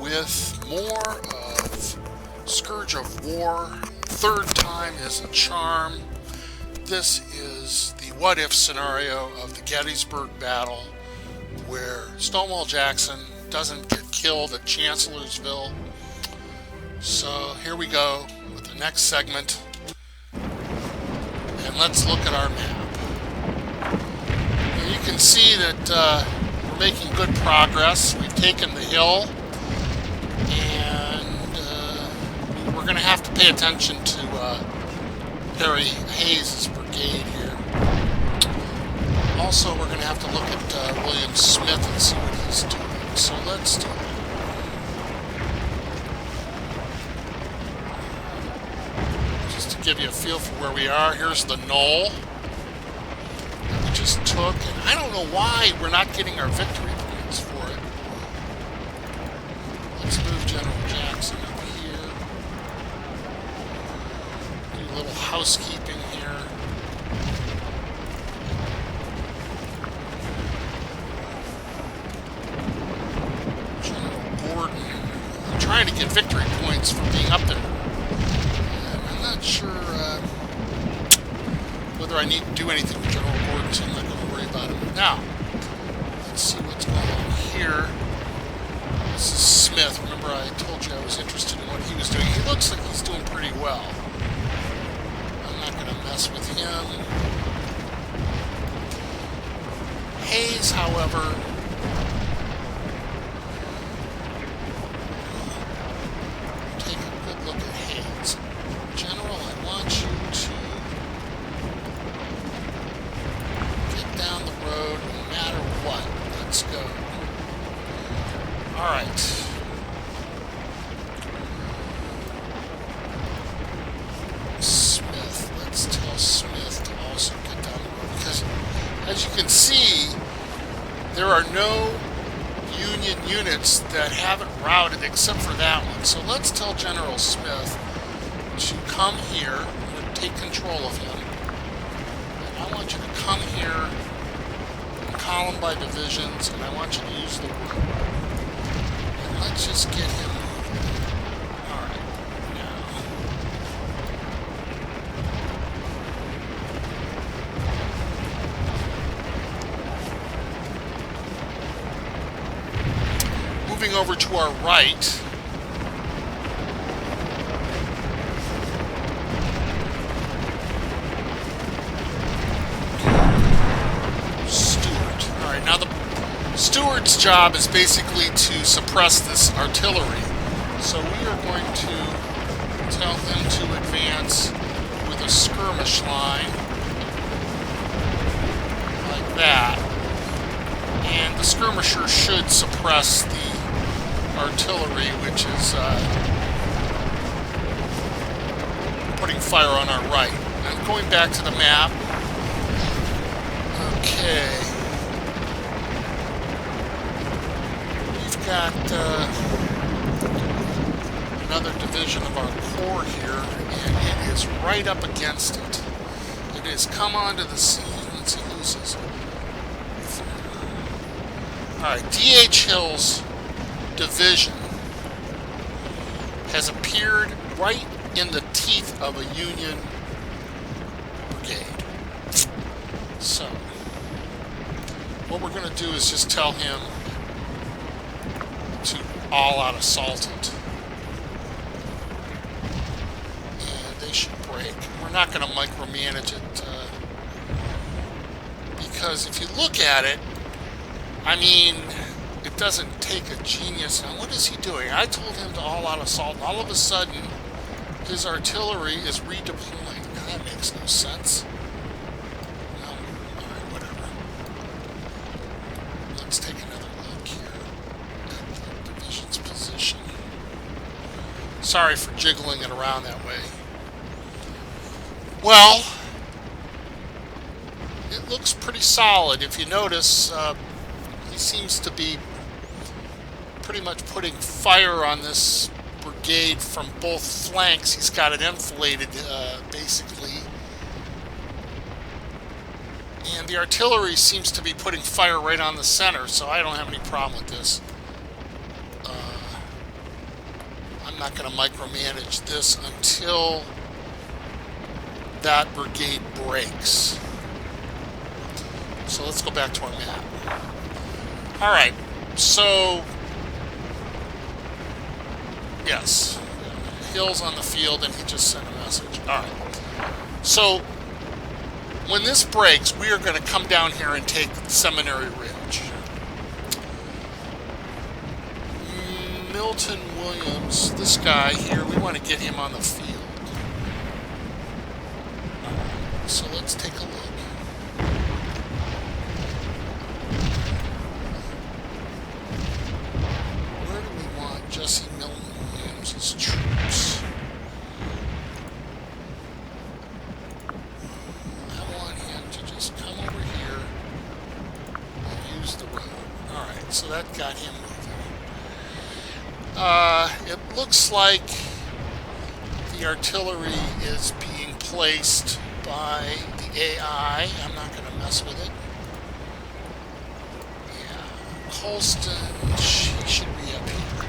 with more of Scourge of War. Third time is a charm. This is the what-if scenario of the Gettysburg battle where Stonewall Jackson doesn't get killed at Chancellorsville. So here we go with the next segment, and let's look at our map. And you can see that we're making good progress. We've taken the hill, and we're going to have to pay attention to Harry Hayes' brigade here. Also, we're going to have to look at William Smith and see what he's doing. So let's do it. Just to give you a feel for where we are, here's the knoll that we just took. And I don't know why we're not getting our victory points for it. Let's move General Jackson up here. Do a little housekeeping here. I'm trying to get victory points for being up there. And I'm not sure whether I need to do anything with General Gordon, so I'm not going to worry about him now. Let's see what's going on here. This is Smith. Remember I told you I was interested in what he was doing. He looks like he's doing pretty well. I'm not going to mess with him. Hayes, however... General, I want you to get down the road no matter what. Let's go. Alright. Smith. Let's tell Smith to also get down the road. Because, as you can see, there are no Union units that haven't routed except for that one. So let's tell General Smith to come here. I'm going to take control of him. And I want you to come here and column by divisions, and I want you to use the word. And let's just get him moving. Alright, now. Moving over to our right. Now the steward's job is basically to suppress this artillery. So we are going to tell him to advance with a skirmish line like that. And the skirmisher should suppress the artillery, which is putting fire on our right. I'm going back to the map. Okay. Got another division of our corps here, and it is right up against it. It has come onto the scene. Let's see who's this. Alright, D.H. Hill's division has appeared right in the teeth of a Union brigade. So, what we're going to do is just tell him to all-out assault it. And they should break. We're not going to micromanage it, because if you look at it, I mean, it doesn't take a genius. Now, what is he doing? I told him to all-out assault, and all of a sudden, his artillery is redeploying. Now, that makes no sense. No, alright, whatever. Let's take another look here. Division's position. Sorry for jiggling it around that way. Well, it looks pretty solid. If you notice, he seems to be pretty much putting fire on this brigade from both flanks. He's got it enfiladed, basically. And the artillery seems to be putting fire right on the center, so I don't have any problem with this. I'm not going to micromanage this until that brigade breaks. So let's go back to our map. All right, so yes, Hill's on the field, and he just sent a message. All right, so when this breaks, we are going to come down here and take Seminary Ridge. Milton Williams, this guy here, we want to get him on the field. So let's take a look. Where do we want Jesse Milton Williams' troops? I want him to just come over here and use the road. Alright, so that got him moving. It looks like the artillery is being placed by the AI. I'm not going to mess with it. Yeah, Colston, she should be up here.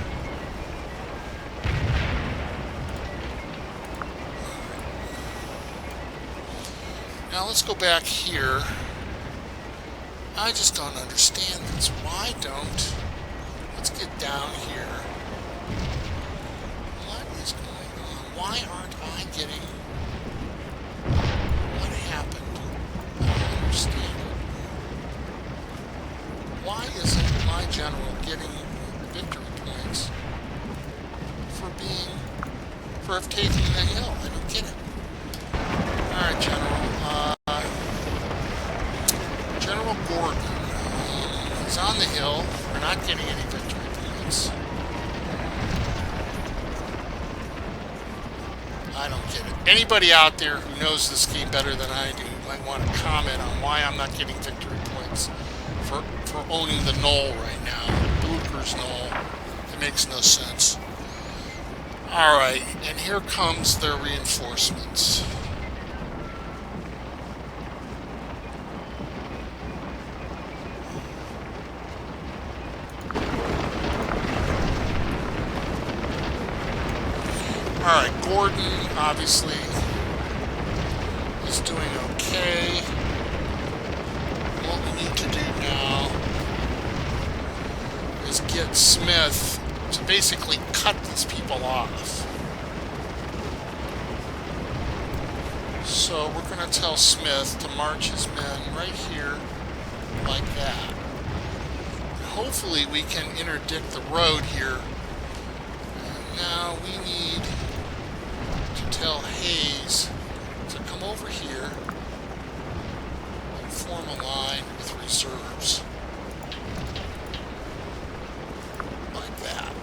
Now let's go back here. I just don't understand this. Why don't... Let's get down here. What is going on? Why aren't I getting... What happened? I don't understand it. Why isn't my general getting victory points for taking the hill? I don't get it. Alright, General. General Gordon. He's on the hill. We're not getting any victory points. I don't get it. Anybody out there who knows this game better than I do might want to comment on why I'm not getting victory points for owning the knoll right now. Blucher's knoll. It makes no sense. Alright, and here comes their reinforcements. Alright, Gordon, obviously, is doing okay. What we need to do now is get Smith to basically cut these people off. So we're going to tell Smith to march his men right here like that. Hopefully we can interdict the road here. And now we need to tell Hayes to come over here and form a line with reserves. Like that.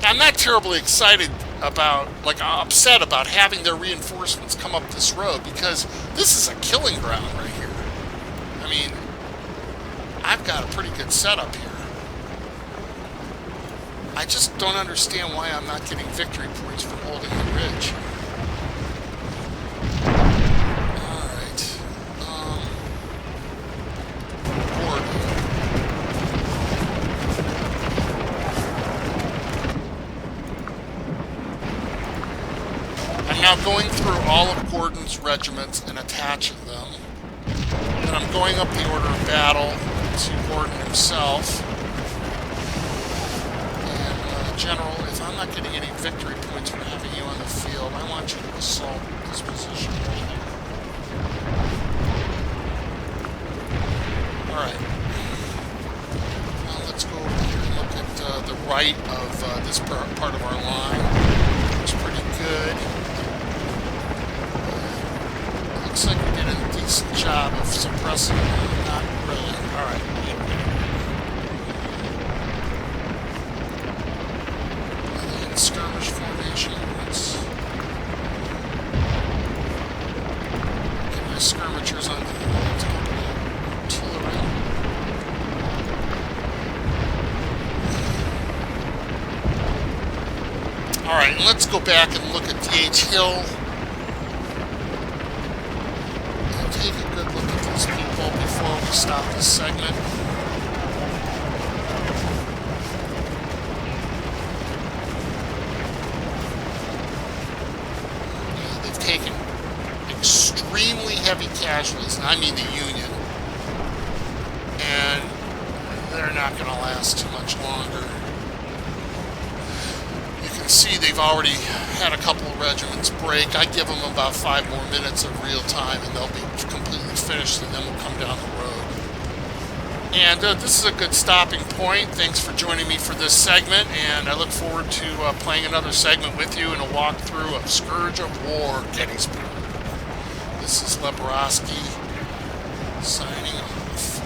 I'm not terribly excited about, upset about having their reinforcements come up this road, because this is a killing ground right here. I mean, I've got a pretty good setup here. I just don't understand why I'm not getting victory points for holding the ridge. Alright. Gordon. I'm now going through all of Gordon's regiments and attaching them. And I'm going up the order of battle to Gordon himself. General, if I'm not getting any victory points for having you on the field, I want you to assault this position right here. Alright. Now let's go over here and look at the right of this part of our line. It's pretty good. Looks like we did a decent job of suppressing them. Not really. Alright. Skirmish formation. Let's get my skirmishers on the artillery. Alright, and let's go back and look at D.H. Hill. And take a good look at these people before we stop this segment. heavy casualties, and I mean the Union, and they're not going to last too much longer. You can see they've already had a couple of regiments break. I give them about 5 more minutes of real time, and they'll be completely finished, and then we'll come down the road. And this is a good stopping point. Thanks for joining me for this segment, and I look forward to playing another segment with you in a walkthrough of Scourge of War, Gettysburg. This is Leborowski signing off.